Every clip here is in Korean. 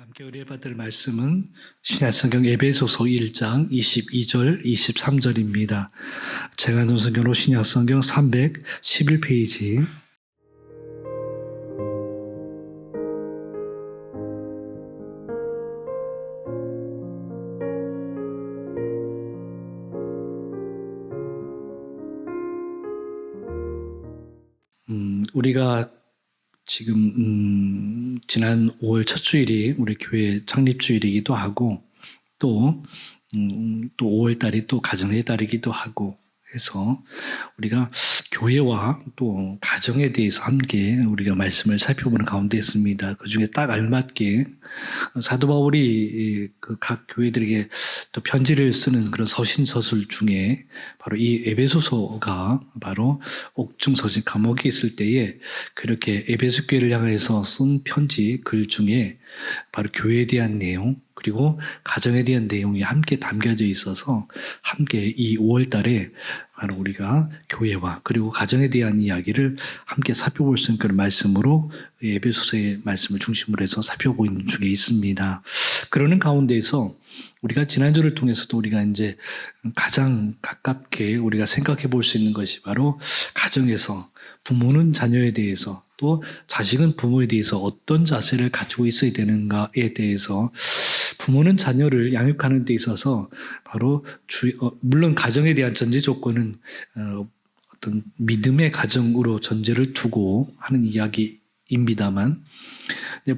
함께 의뢰받을 말씀은 신약성경 에베소서 1장 22절 23절입니다. 제가 놓은 성경으로 신약성경 311페이지. 우리가 지금 지난 5월 첫 주일이 우리 교회 창립 주일이기도 하고 또 5월 달이 또 가정의 달이기도 하고 해서 우리가 교회와 또 가정에 대해서 함께 우리가 말씀을 살펴보는 가운데 있습니다. 그 중에 딱 알맞게 사도 바울이 그 각 교회들에게 또 편지를 쓰는 그런 서신서술 중에 바로 이 에베소서가 바로 옥중서신 감옥에 있을 때에 그렇게 에베소 교회를 향해서 쓴 편지 글 중에 바로 교회에 대한 내용 그리고 가정에 대한 내용이 함께 담겨져 있어서 함께 이 5월 달에 바로 우리가 교회와 그리고 가정에 대한 이야기를 함께 살펴볼 수 있는 그런 말씀으로 에베소서의 말씀을 중심으로 해서 살펴보고 있는 중에 있습니다. 그러는 가운데에서 우리가 지난주를 통해서도 우리가 이제 가장 가깝게 우리가 생각해 볼 수 있는 것이 바로 가정에서 부모는 자녀에 대해서 또 자식은 부모에 대해서 어떤 자세를 가지고 있어야 되는가에 대해서 부모는 자녀를 양육하는 데 있어서 바로 물론 가정에 대한 전제 조건은 어떤 믿음의 가정으로 전제를 두고 하는 이야기입니다만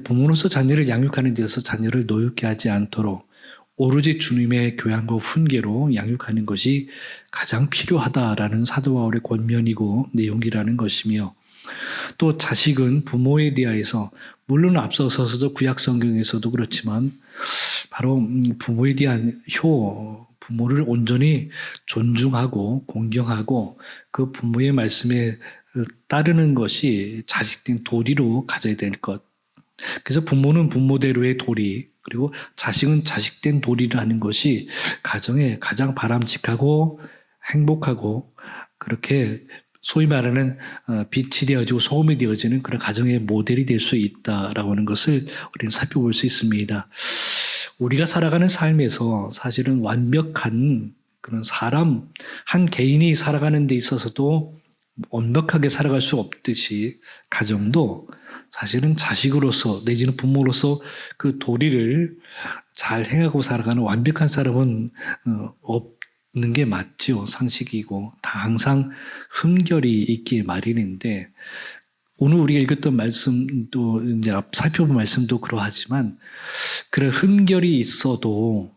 부모로서 자녀를 양육하는 데 있어서 자녀를 노엽게 하지 않도록 오로지 주님의 교양과 훈계로 양육하는 것이 가장 필요하다라는 사도 바울의 권면이고 내용이라는 것이며 또 자식은 부모에 대하여서 물론 앞서서도 구약 성경에서도 그렇지만 바로 부모에 대한 부모를 온전히 존중하고 공경하고 그 부모의 말씀에 따르는 것이 자식된 도리로 가져야 될 것. 그래서 부모는 부모대로의 도리 그리고 자식은 자식된 도리를 하는 것이 가정에 가장 바람직하고 행복하고 그렇게 소위 말하는 빛이 되어지고 소금이 되어지는 그런 가정의 모델이 될 수 있다라고 하는 것을 우리는 살펴볼 수 있습니다. 우리가 살아가는 삶에서 사실은 완벽한 그런 사람, 한 개인이 살아가는 데 있어서도 완벽하게 살아갈 수 없듯이 가정도 사실은 자식으로서 내지는 부모로서 그 도리를 잘 행하고 살아가는 완벽한 사람은 없는 게 맞죠. 상식이고 다 항상 흠결이 있기에 마련인데 오늘 우리가 읽었던 말씀도 이제 살펴본 말씀도 그러하지만 그런 흠결이 있어도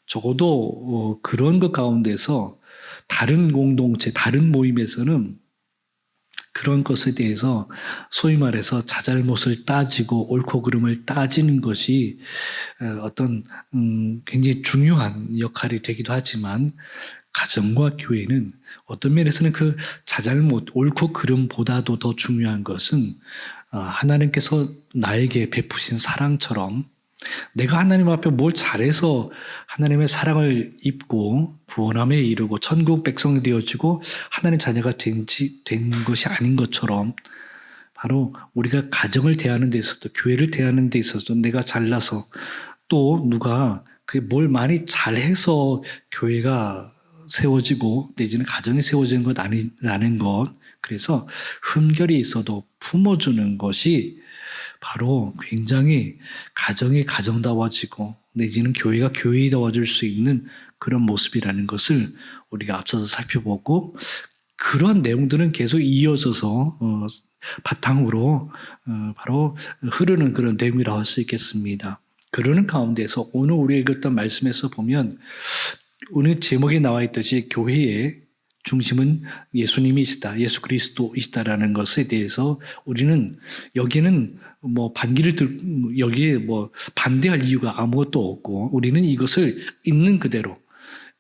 적어도 그런 것 가운데서 다른 공동체, 다른 모임에서는 그런 것에 대해서 소위 말해서 자잘못을 따지고 옳고 그름을 따지는 것이 어떤 굉장히 중요한 역할이 되기도 하지만 가정과 교회는 어떤 면에서는 그 자잘못, 옳고 그름보다도 더 중요한 것은 하나님께서 나에게 베푸신 사랑처럼 내가 하나님 앞에 뭘 잘해서 하나님의 사랑을 입고 구원함에 이르고 천국 백성이 되어지고 하나님 자녀가 된 것이 아닌 것처럼 바로 우리가 가정을 대하는 데 있어도 교회를 대하는 데 있어도 내가 잘나서 또 누가 뭘 많이 잘해서 교회가 세워지고 내지는 가정이 세워지는 것 아니라는 것 그래서 흠결이 있어도 품어주는 것이 바로 굉장히 가정이 가정다워지고 내지는 교회가 교회다워질 수 있는 그런 모습이라는 것을 우리가 앞서서 살펴보고 그런 내용들은 계속 이어져서 바탕으로 바로 흐르는 그런 내용이라고 할 수 있겠습니다. 그러는 가운데서 오늘 우리가 읽었던 말씀에서 보면 오늘 제목에 나와 있듯이 교회의 중심은 예수님이시다, 예수 그리스도이시다라는 것에 대해서 우리는 여기는 여기에 반대할 이유가 아무것도 없고 우리는 이것을 있는 그대로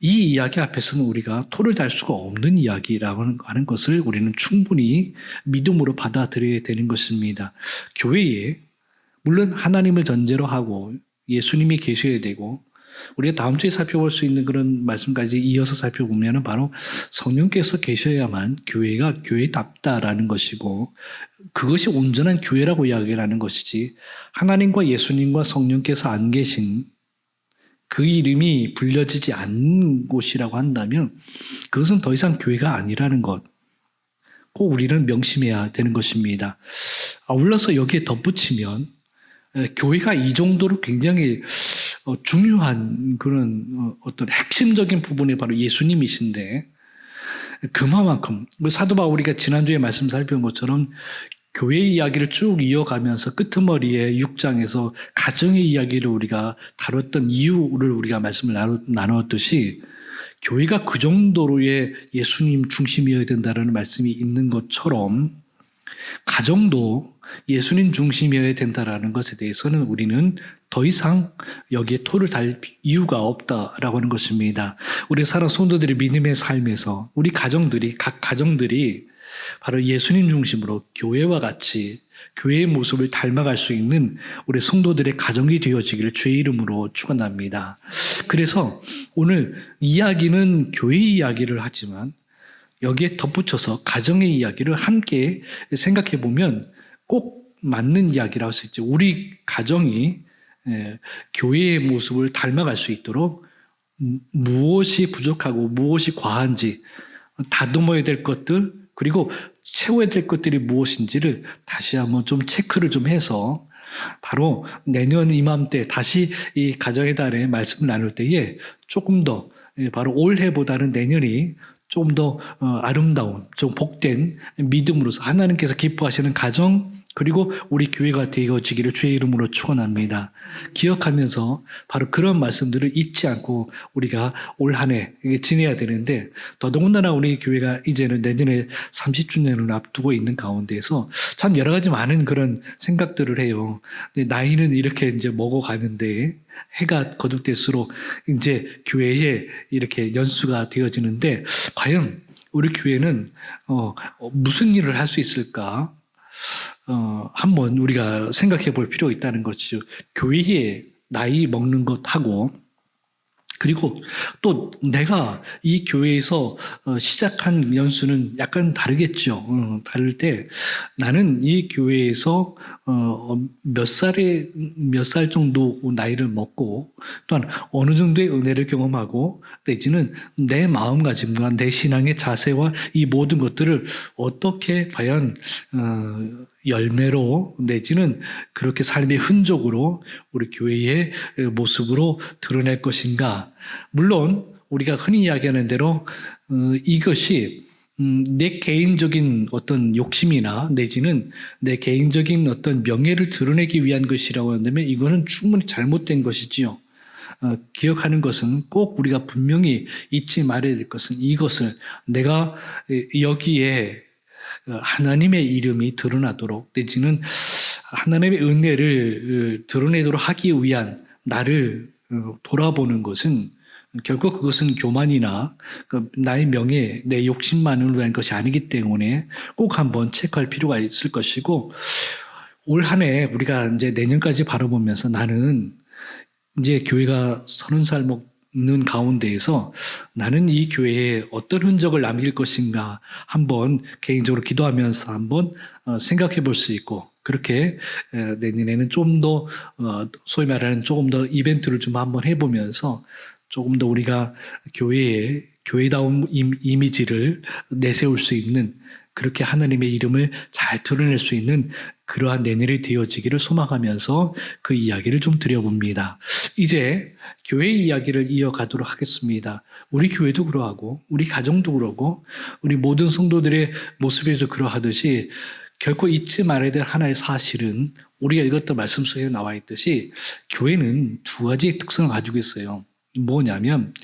이 이야기 앞에서는 우리가 토를 달 수가 없는 이야기라고 하는 것을 우리는 충분히 믿음으로 받아들여야 되는 것입니다. 교회에 물론 하나님을 전제로 하고 예수님이 계셔야 되고 우리가 다음 주에 살펴볼 수 있는 그런 말씀까지 이어서 살펴보면 바로 성령께서 계셔야만 교회가 교회답다라는 것이고 그것이 온전한 교회라고 이야기를 하는 것이지 하나님과 예수님과 성령께서 안 계신 그 이름이 불려지지 않는 곳이라고 한다면 그것은 더 이상 교회가 아니라는 것. 꼭 우리는 명심해야 되는 것입니다. 아울러서 여기에 덧붙이면 교회가 이 정도로 굉장히 중요한 그런 어떤 핵심적인 부분이 바로 예수님이신데 그만큼 사도 바울이가 지난주에 말씀 살펴본 것처럼 교회의 이야기를 쭉 이어가면서 끄트머리에 6장에서 가정의 이야기를 우리가 다뤘던 이유를 우리가 말씀을 나누었듯이 교회가 그 정도로의 예수님 중심이어야 된다는 말씀이 있는 것처럼 가정도 예수님 중심이어야 된다는 것에 대해서는 우리는 더 이상 여기에 토를 달 이유가 없다라고 하는 것입니다. 우리 사랑 성도들의 믿음의 삶에서 우리 가정들이 각 가정들이 바로 예수님 중심으로 교회와 같이 교회의 모습을 닮아갈 수 있는 우리 성도들의 가정이 되어지기를 주의 이름으로 축원합니다. 그래서 오늘 이야기는 교회 이야기를 하지만 여기에 덧붙여서 가정의 이야기를 함께 생각해 보면 꼭 맞는 이야기라고 할 수 있죠. 우리 가정이 교회의 모습을 닮아갈 수 있도록 무엇이 부족하고 무엇이 과한지 다듬어야 될 것들 그리고 채워야 될 것들이 무엇인지를 다시 한번 좀 체크를 좀 해서 바로 내년 이맘때 다시 이 가정의 달에 말씀을 나눌 때에 조금 더 바로 올해보다는 내년이 조금 더 아름다운, 좀 복된 믿음으로서 하나님께서 기뻐하시는 가정 그리고 우리 교회가 되어지기를 주의 이름으로 축원합니다. 기억하면서 바로 그런 말씀들을 잊지 않고 우리가 올 한 해 지내야 되는데 더더군다나 우리 교회가 이제는 내년에 30주년을 앞두고 있는 가운데에서 참 여러 가지 많은 그런 생각들을 해요. 나이는 이렇게 이제 먹어가는데 해가 거듭될수록 이제 교회에 이렇게 연수가 되어지는데 과연 우리 교회는 무슨 일을 할 수 있을까? 한번 우리가 생각해 볼 필요가 있다는 것이죠. 교회에 나이 먹는 것하고 그리고 또 내가 이 교회에서 시작한 연수는 약간 다르겠죠. 다를 때 나는 이 교회에서 몇 살 정도 나이를 먹고 또한 어느 정도의 은혜를 경험하고 내지는 내 마음가짐과 내 신앙의 자세와 이 모든 것들을 어떻게 과연 열매로 내지는 그렇게 삶의 흔적으로 우리 교회의 모습으로 드러낼 것인가. 물론 우리가 흔히 이야기하는 대로 이것이 내 개인적인 어떤 욕심이나 내지는 내 개인적인 어떤 명예를 드러내기 위한 것이라고 한다면 이거는 충분히 잘못된 것이지요. 기억하는 것은 꼭 우리가 분명히 잊지 말아야 될 것은 이것을 내가 여기에 하나님의 이름이 드러나도록 내지는 하나님의 은혜를 드러내도록 하기 위한 나를 돌아보는 것은 결국 그것은 교만이나 나의 명예, 내 욕심만을 위한 것이 아니기 때문에 꼭 한번 체크할 필요가 있을 것이고 올 한 해 우리가 이제 내년까지 바라보면서 나는 이제 교회가 30살 먹는 가운데에서 나는 이 교회에 어떤 흔적을 남길 것인가 한번 개인적으로 기도하면서 한번 생각해 볼 수 있고 그렇게 내년에는 좀 더 소위 말하는 조금 더 이벤트를 좀 한번 해보면서 조금 더 우리가 교회다운 이미지를 내세울 수 있는 그렇게 하나님의 이름을 잘 드러낼 수 있는 그러한 내년이 되어지기를 소망하면서 그 이야기를 좀 드려봅니다. 이제 교회 이야기를 이어가도록 하겠습니다. 우리 교회도 그러하고 우리 가정도 그러고 우리 모든 성도들의 모습에도 그러하듯이 결코 잊지 말아야 될 하나의 사실은 우리가 읽었던 말씀 속에 나와 있듯이 교회는 두 가지의 특성을 가지고 있어요. 뭐냐면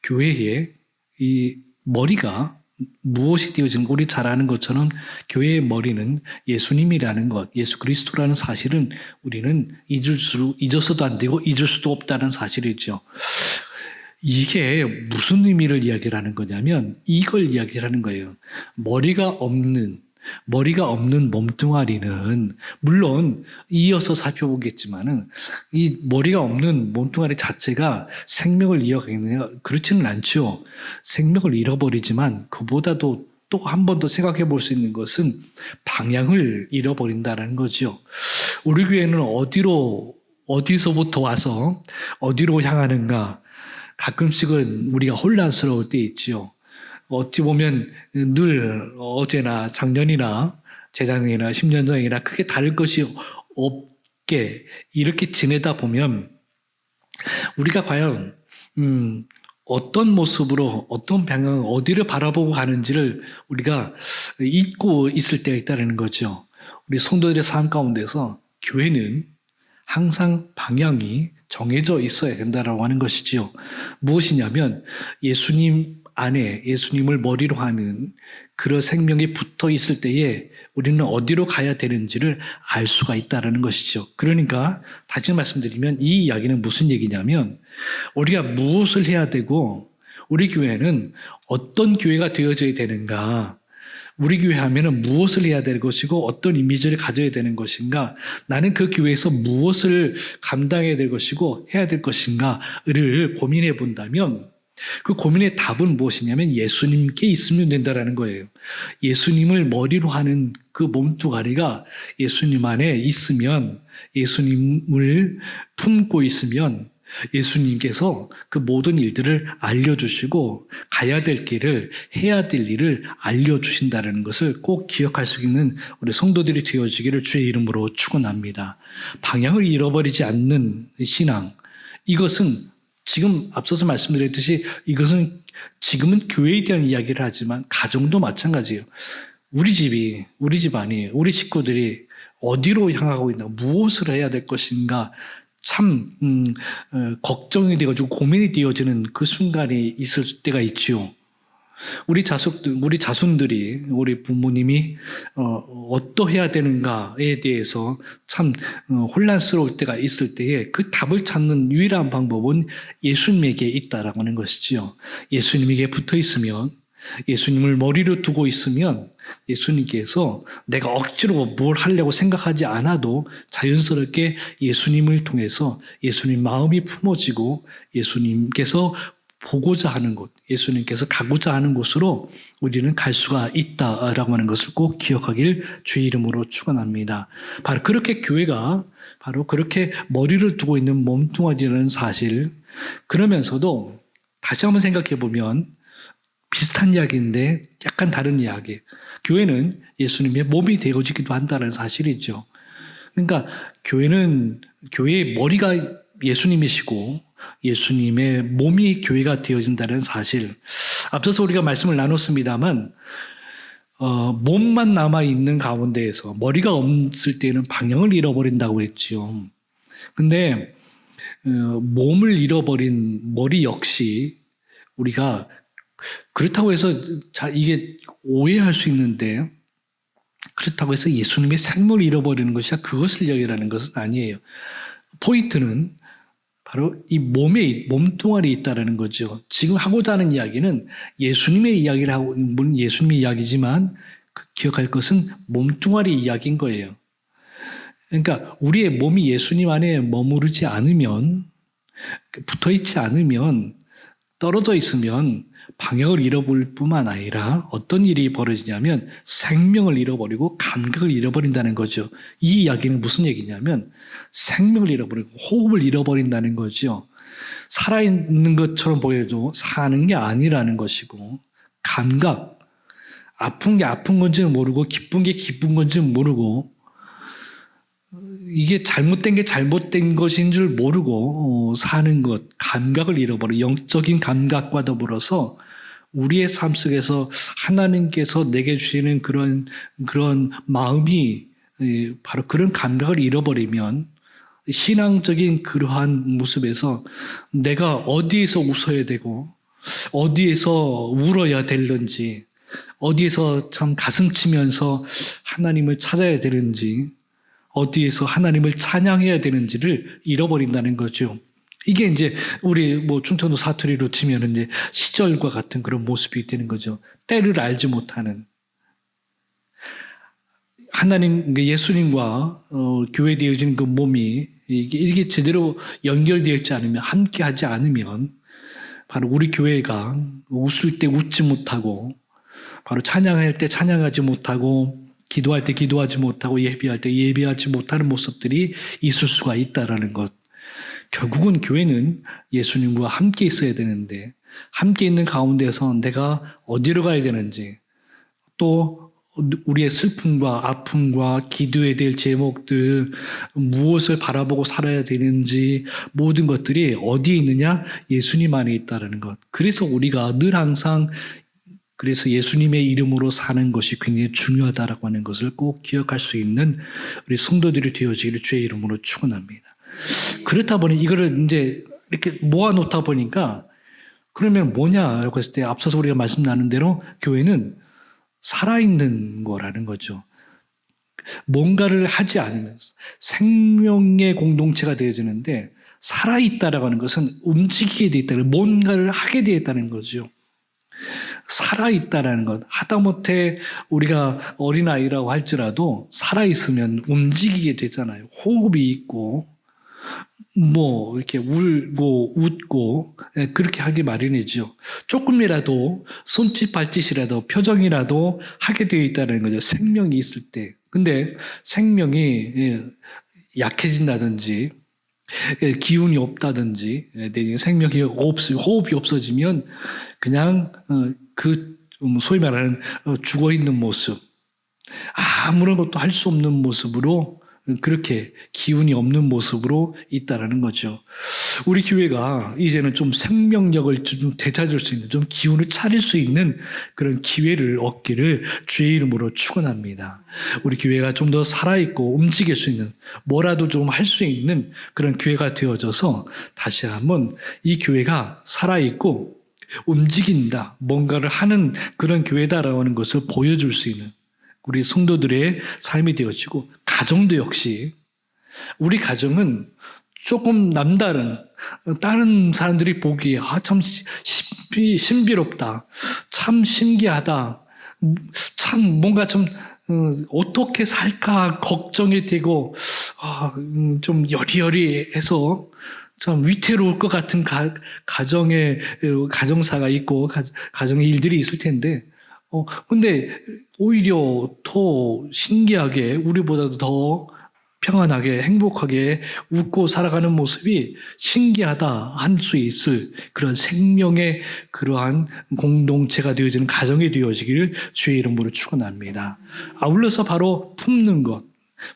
교회의 이 머리가 무엇이 되어지는가 우리 잘 아는 것처럼 교회의 머리는 예수님이라는 것, 예수 그리스도라는 사실은 우리는 잊어서도 안 되고 잊을 수도 없다는 사실이죠. 이게 무슨 의미를 이야기를 하는 거냐면 이걸 이야기를 하는 거예요. 머리가 없는 머리가 없는 몸뚱아리는 물론 이어서 살펴보겠지만은 이 머리가 없는 몸뚱아리 자체가 생명을 이어가느냐 그렇지는 않죠. 생명을 잃어버리지만 그보다도 또 한 번 더 생각해 볼 수 있는 것은 방향을 잃어버린다는 거죠. 우리 교회는 어디서부터 와서 어디로 향하는가 가끔씩은 우리가 혼란스러울 때 있지요. 어찌 보면 늘 어제나 작년이나 재작년이나 10년 전이나 크게 다를 것이 없게 이렇게 지내다 보면 우리가 과연 어떤 모습으로 어떤 방향 어디를 바라보고 가는지를 우리가 잊고 있을 때가 있다는 거죠. 우리 성도들의 삶 가운데서 교회는 항상 방향이 정해져 있어야 된다라고 하는 것이지요. 무엇이냐면 예수님 안에 예수님을 머리로 하는 그런 생명이 붙어 있을 때에 우리는 어디로 가야 되는지를 알 수가 있다는 것이죠. 그러니까 다시 말씀드리면 이 이야기는 무슨 얘기냐면 우리가 무엇을 해야 되고 우리 교회는 어떤 교회가 되어져야 되는가, 우리 교회 하면은 무엇을 해야 될 것이고 어떤 이미지를 가져야 되는 것인가, 나는 그 교회에서 무엇을 감당해야 될 것이고 해야 될 것인가를 고민해 본다면 그 고민의 답은 무엇이냐면 예수님께 있으면 된다라는 거예요. 예수님을 머리로 하는 그 몸뚱아리가 예수님 안에 있으면, 예수님을 품고 있으면 예수님께서 그 모든 일들을 알려주시고 가야 될 길을, 해야 될 일을 알려주신다는 것을 꼭 기억할 수 있는 우리 성도들이 되어지기를 주의 이름으로 축원합니다. 방향을 잃어버리지 않는 신앙, 이것은 지금 앞서서 말씀드렸듯이 이것은 지금은 교회에 대한 이야기를 하지만 가정도 마찬가지예요. 우리 집안이, 우리 식구들이 어디로 향하고 있나, 무엇을 해야 될 것인가 참 걱정이 되어지고 고민이 되어지는 그 순간이 있을 때가 있지요. 우리 자손들이, 우리 부모님이 어떠해야 되는가에 대해서 참 혼란스러울 때가 있을 때에 그 답을 찾는 유일한 방법은 예수님에게 있다라고 하는 것이지요. 예수님에게 붙어 있으면, 예수님을 머리로 두고 있으면 예수님께서 내가 억지로 뭘 하려고 생각하지 않아도 자연스럽게 예수님을 통해서 예수님 마음이 품어지고 예수님께서 보고자 하는 곳, 예수님께서 가고자 하는 곳으로 우리는 갈 수가 있다라고 하는 것을 꼭 기억하길 주의 이름으로 축원합니다. 바로 그렇게 교회가 바로 그렇게 머리를 두고 있는 몸뚱아리라는 사실, 그러면서도 다시 한번 생각해 보면 비슷한 이야기인데 약간 다른 이야기. 교회는 예수님의 몸이 되어지기도 한다는 사실이죠. 그러니까 교회의 머리가 예수님이시고 예수님의 몸이 교회가 되어진다는 사실. 앞서서 우리가 말씀을 나눴습니다만 몸만 남아있는 가운데에서 머리가 없을 때는 방향을 잃어버린다고 했지요. 근데 몸을 잃어버린 머리 역시 우리가 그렇다고 해서 이게 오해할 수 있는데 그렇다고 해서 예수님의 생명을 잃어버리는 것이야 그것을 이야기하는 것은 아니에요. 포인트는 바로 이 몸뚱아리에 있다라는 거죠. 지금 하고자 하는 이야기는 예수님의 이야기를 하고, 물론 예수님의 이야기지만 기억할 것은 몸뚱아리 이야기인 거예요. 그러니까 우리의 몸이 예수님 안에 머무르지 않으면, 붙어 있지 않으면, 떨어져 있으면 방향을 잃어버릴 뿐만 아니라 어떤 일이 벌어지냐면 생명을 잃어버리고 감각을 잃어버린다는 거죠. 이 이야기는 무슨 얘기냐면 생명을 잃어버리고 호흡을 잃어버린다는 거죠. 살아있는 것처럼 보여도 사는 게 아니라는 것이고, 감각, 아픈 게 아픈 건지 모르고 기쁜 게 기쁜 건지 모르고, 이게 잘못된 게 잘못된 것인 줄 모르고 사는 것, 감각을 잃어버려 영적인 감각과 더불어서 우리의 삶 속에서 하나님께서 내게 주시는 그런 마음이 바로 그런 감각을 잃어버리면 신앙적인 그러한 모습에서 내가 어디에서 웃어야 되고 어디에서 울어야 되는지, 어디에서 참 가슴 치면서 하나님을 찾아야 되는지, 어디에서 하나님을 찬양해야 되는지를 잃어버린다는 거죠. 이게 이제 우리 충청도 사투리로 치면 이제 시절과 같은 그런 모습이 되는 거죠. 때를 알지 못하는. 하나님, 예수님과 교회 되어진 그 몸이 이게 제대로 연결되어 있지 않으면, 함께 하지 않으면, 바로 우리 교회가 웃을 때 웃지 못하고, 바로 찬양할 때 찬양하지 못하고, 기도할 때 기도하지 못하고, 예배할 때 예배하지 못하는 모습들이 있을 수가 있다라는 것. 결국은 교회는 예수님과 함께 있어야 되는데, 함께 있는 가운데서 내가 어디로 가야 되는지, 또 우리의 슬픔과 아픔과 기도해야 될 제목들, 무엇을 바라보고 살아야 되는지, 모든 것들이 어디에 있느냐? 예수님 안에 있다는 것. 그래서 우리가 늘 항상, 그래서 예수님의 이름으로 사는 것이 굉장히 중요하다라고 하는 것을 꼭 기억할 수 있는 우리 성도들이 되어지기를 주의 이름으로 축원합니다. 그렇다 보니 이거를 이제 이렇게 모아놓다 보니까, 그러면 뭐냐라고 했을 때 앞서서 우리가 말씀 나눈 대로 교회는 살아있는 거라는 거죠. 뭔가를 하지 않으면서 생명의 공동체가 되어지는데, 살아있다라고 하는 것은 움직이게 되어 있다는, 뭔가를 하게 되어 있다는 거죠. 살아있다라는 것. 하다못해 우리가 어린아이라고 할지라도 살아있으면 움직이게 되잖아요. 호흡이 있고, 이렇게 울고 웃고 그렇게 하기 마련이죠. 조금이라도 손짓 발짓이라도 표정이라도 하게 되어 있다는 거죠. 생명이 있을 때. 근데 생명이 약해진다든지 기운이 없다든지 생명이 호흡이 없어지면 그냥 소위 말하는 죽어있는 모습, 아무런 것도 할 수 없는 모습으로, 그렇게 기운이 없는 모습으로 있다라는 거죠. 우리 교회가 이제는 좀 생명력을 좀 되찾을 수 있는, 좀 기운을 차릴 수 있는 그런 기회를 얻기를 주의 이름으로 축원합니다. 우리 교회가 좀 더 살아있고 움직일 수 있는, 뭐라도 좀 할 수 있는 그런 교회가 되어져서 다시 한번 이 교회가 살아있고 움직인다, 뭔가를 하는 그런 교회다라고 하는 것을 보여줄 수 있는 우리 성도들의 삶이 되어지고, 가정도 역시, 우리 가정은 조금 남다른, 다른 사람들이 보기에 참 신비롭다, 참 신기하다, 참 뭔가 좀 어떻게 살까 걱정이 되고 좀 여리여리해서 참 위태로울 것 같은 가정사가 있고 가정의 일들이 있을 텐데, 근데 오히려 더 신기하게, 우리보다도 더 평안하게 행복하게 웃고 살아가는 모습이 신기하다 할 수 있을 그런 생명의 그러한 공동체가 되어지는 가정이 되어지기를 주의 이름으로 축원합니다. 아울러서 바로 품는 것,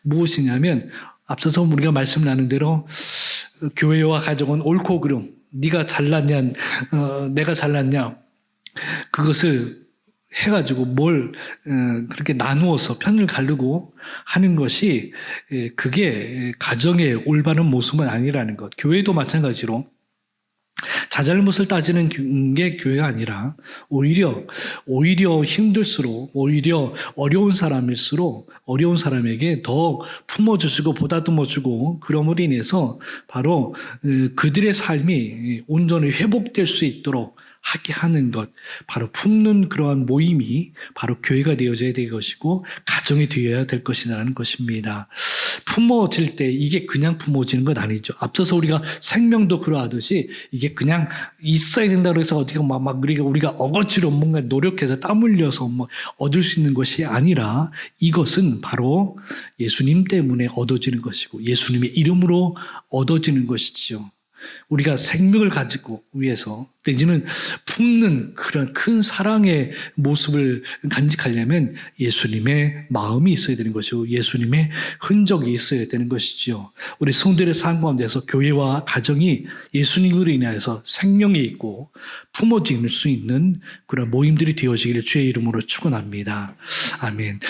무엇이냐면, 앞서서 우리가 말씀 나눈 대로 교회와 가정은 옳고 그름, 네가 잘났냐 내가 잘났냐, 그것을 해가지고 그렇게 나누어서 편을 가르고 하는 것이, 그게 가정의 올바른 모습은 아니라는 것. 교회도 마찬가지로 자잘못을 따지는 게 교회가 아니라, 오히려 힘들수록, 오히려 어려운 사람일수록 어려운 사람에게 더 품어주시고 보다듬어주고, 그럼으로 인해서 바로 그들의 삶이 온전히 회복될 수 있도록 하게 하는 것, 바로 품는 그러한 모임이 바로 교회가 되어져야 될 것이고 가정이 되어야 될 것이라는 것입니다. 품어질 때 이게 그냥 품어지는 건 아니죠. 앞서서 우리가 생명도 그러하듯이 이게 그냥 있어야 된다고 해서 어디가 우리가 어거지로 뭔가 노력해서 땀 흘려서 얻을 수 있는 것이 아니라, 이것은 바로 예수님 때문에 얻어지는 것이고 예수님의 이름으로 얻어지는 것이지요. 우리가 생명을 가지고 위해서, 내지는 품는 그런 큰 사랑의 모습을 간직하려면 예수님의 마음이 있어야 되는 것이고 예수님의 흔적이 있어야 되는 것이지요. 우리 성도들의 삶 가운데서 교회와 가정이 예수님으로 인하여서 생명이 있고 품어질 수 있는 그런 모임들이 되어지기를 주의 이름으로 축원합니다. 아멘.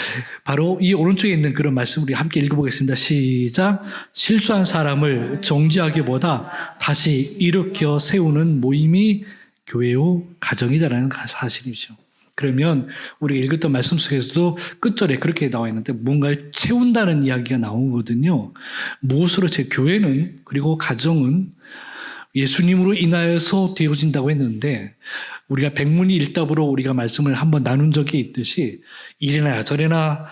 바로 이 오른쪽에 있는 그런 말씀 우리 함께 읽어보겠습니다. 시작. 실수한 사람을 정죄하기보다 다시 일으켜 세우는 모임이 교회요 가정이다라는 사실이죠. 그러면 우리가 읽었던 말씀 속에서도 끝절에 그렇게 나와 있는데, 뭔가를 채운다는 이야기가 나오거든요. 무엇으로 교회는, 그리고 가정은 예수님으로 인하여서 되어진다고 했는데, 우리가 백문이 일답으로 우리가 말씀을 한번 나눈 적이 있듯이, 이래나 저래나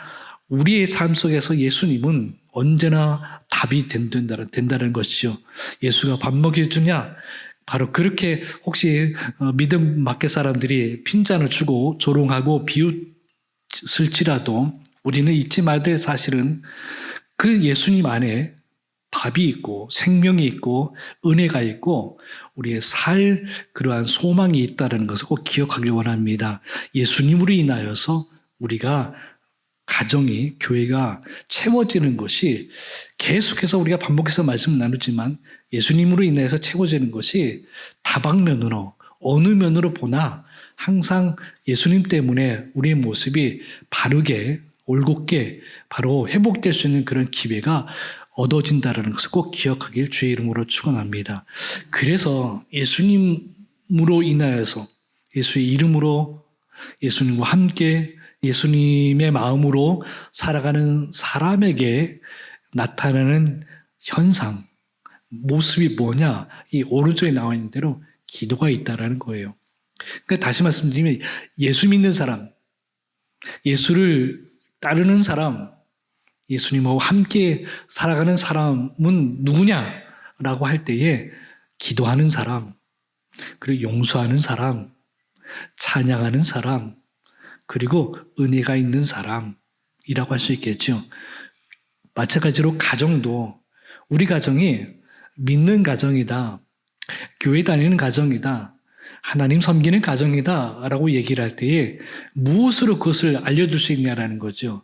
우리의 삶 속에서 예수님은 언제나 답이 된다는 것이죠. 예수가 밥 먹여주냐? 바로 그렇게 혹시 믿음 밖의 사람들이 핀잔을 주고 조롱하고 비웃을지라도 우리는 잊지 말아야 될 사실은 그 예수님 안에 밥이 있고 생명이 있고 은혜가 있고 우리의 살 그러한 소망이 있다는 것을 꼭 기억하길 원합니다. 예수님으로 인하여서 우리가 가정이 교회가 채워지는 것이 계속해서 우리가 반복해서 말씀을 나누지만 예수님으로 인해서 채워지는 것이 다방면으로 어느 면으로 보나 항상 예수님 때문에 우리의 모습이 바르게 올곧게 바로 회복될 수 있는 그런 기회가 얻어진다는 것을 꼭 기억하길 주의 이름으로 축원합니다. 그래서 예수님으로 인하여서 예수의 이름으로 예수님과 함께 예수님의 마음으로 살아가는 사람에게 나타나는 현상, 모습이 뭐냐? 이 오른쪽에 나와 있는 대로 기도가 있다라는 거예요. 그러니까 다시 말씀드리면 예수 믿는 사람, 예수를 따르는 사람, 예수님하고 함께 살아가는 사람은 누구냐라고 할 때에 기도하는 사람, 그리고 용서하는 사람, 찬양하는 사람, 그리고 은혜가 있는 사람이라고 할 수 있겠죠. 마찬가지로 가정도 우리 가정이 믿는 가정이다, 교회 다니는 가정이다, 하나님 섬기는 가정이다 라고 얘기를 할 때에 무엇으로 그것을 알려줄 수 있냐라는 거죠.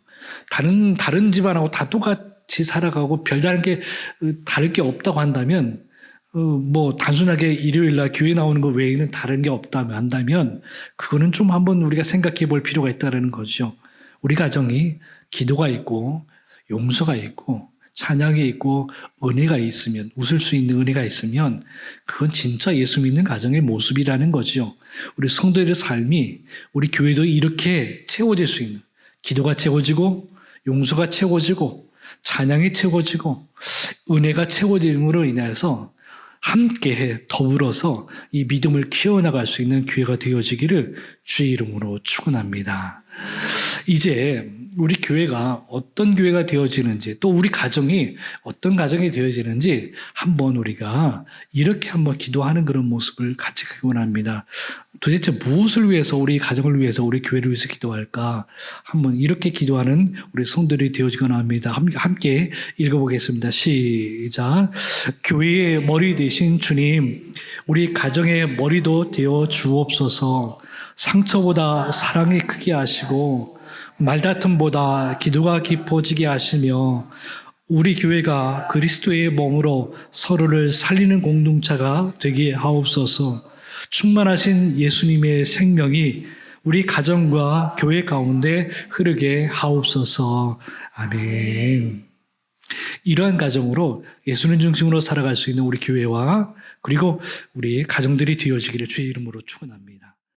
다른 집안하고 다 똑같이 살아가고 별다른 게 다를 게 없다고 한다면 뭐 단순하게 일요일 날 교회 나오는 것 외에는 다른 게 없다면 한다면 그거는 좀 한번 우리가 생각해 볼 필요가 있다는 거죠. 우리 가정이 기도가 있고 용서가 있고 찬양이 있고 은혜가 있으면 웃을 수 있는 은혜가 있으면 그건 진짜 예수 믿는 가정의 모습이라는 거죠. 우리 성도들의 삶이 우리 교회도 이렇게 채워질 수 있는 기도가 채워지고 용서가 채워지고 찬양이 채워지고 은혜가 채워짐으로 인해서 함께 더불어서 이 믿음을 키워나갈 수 있는 기회가 되어지기를 주의 이름으로 축원합니다. 이제 우리 교회가 어떤 교회가 되어지는지 또 우리 가정이 어떤 가정이 되어지는지 한번 우리가 이렇게 한번 기도하는 그런 모습을 같이 하기 원합니다. 도대체 무엇을 위해서 우리 가정을 위해서 우리 교회를 위해서 기도할까? 한번 이렇게 기도하는 우리 성도들이 되어지거나 합니다. 함께 읽어보겠습니다. 시작. 교회의 머리 되신 주님, 우리 가정의 머리도 되어 주옵소서. 상처보다 사랑이 크게 하시고 말다툼보다 기도가 깊어지게 하시며 우리 교회가 그리스도의 몸으로 서로를 살리는 공동체가 되게 하옵소서. 충만하신 예수님의 생명이 우리 가정과 교회 가운데 흐르게 하옵소서. 아멘. 이러한 가정으로 예수님 중심으로 살아갈 수 있는 우리 교회와 그리고 우리 가정들이 되어지기를 주의 이름으로 축원합니다.